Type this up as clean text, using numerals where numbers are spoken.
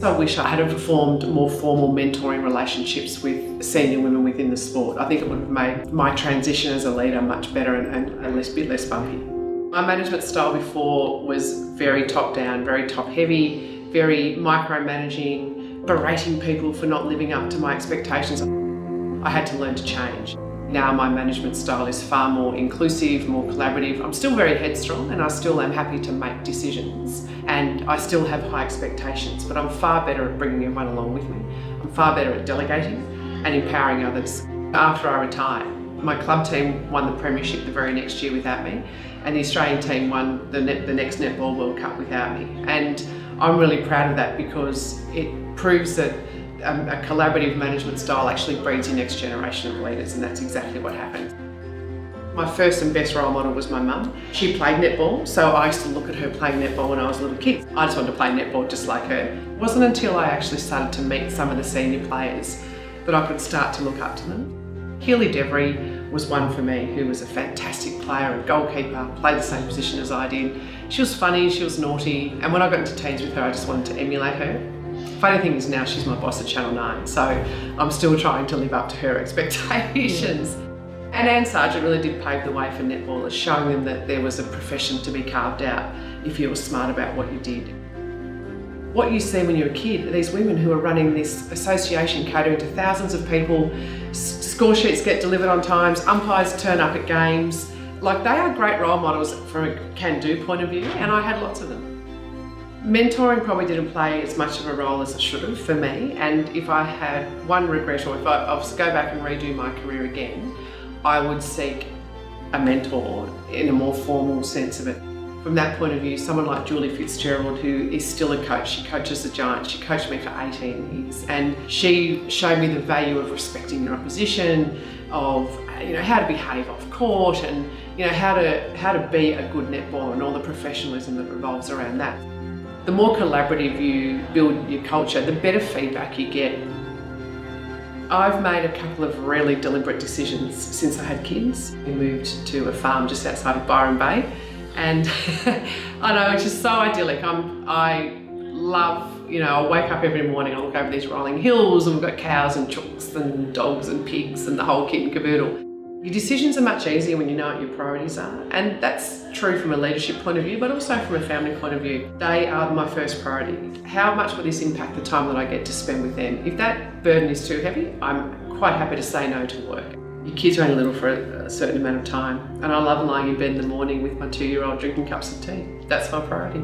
I wish I had formed more formal mentoring relationships with senior women within the sport. I think it would have made my transition as a leader much better and a bit less bumpy. My management style before was very top-down, very top-heavy, very micromanaging, berating people for not living up to my expectations. I had to learn to change. Now my management style is far more inclusive, more collaborative. I'm still very headstrong and I still am happy to make decisions and I still have high expectations, but I'm far better at bringing everyone along with me. I'm far better at delegating and empowering others. After I retired, my club team won the premiership the very next year without me, and the Australian team won the next Netball World Cup without me. And I'm really proud of that because it proves that a collaborative management style actually breeds your next generation of leaders, and that's exactly what happened. My first and best role model was my mum. She played netball, so I used to look at her playing netball when I was a little kid. I just wanted to play netball just like her. It wasn't until I actually started to meet some of the senior players that I could start to look up to them. Keely Devery was one for me, who was a fantastic player, a goalkeeper, played the same position as I did. She was funny, she was naughty, and when I got into teams with her, I just wanted to emulate her. Funny thing is now she's my boss at Channel 9, so I'm still trying to live up to her expectations. And Anne Sargent really did pave the way for netballers, showing them that there was a profession to be carved out if you were smart about what you did. What you see when you're a kid are these women who are running this association catering to thousands of people, score sheets get delivered on times, umpires turn up at games. Like, they are great role models from a can-do point of view, and I had lots of them. Mentoring probably didn't play as much of a role as it should have for me, and if I had one regret, or if I was to go back and redo my career again, I would seek a mentor in a more formal sense of it. From that point of view, someone like Julie Fitzgerald, who is still a coach, she coaches the Giants, she coached me for 18 years, and she showed me the value of respecting your opposition, of how to behave off court, and how to be a good netballer and all the professionalism that revolves around that. The more collaborative you build your culture, the better feedback you get. I've made a couple of really deliberate decisions since I had kids. We moved to a farm just outside of Byron Bay, and I know it's just so idyllic. I love, I wake up every morning, I look over these rolling hills, and we've got cows and chooks and dogs and pigs and the whole kit and caboodle. Your decisions are much easier when you know what your priorities are, and that's true from a leadership point of view, but also from a family point of view. They are my first priority. How much will this impact the time that I get to spend with them? If that burden is too heavy, I'm quite happy to say no to work. Your kids are only little for a certain amount of time, and I love lying in bed in the morning with my 2-year-old drinking cups of tea. That's my priority.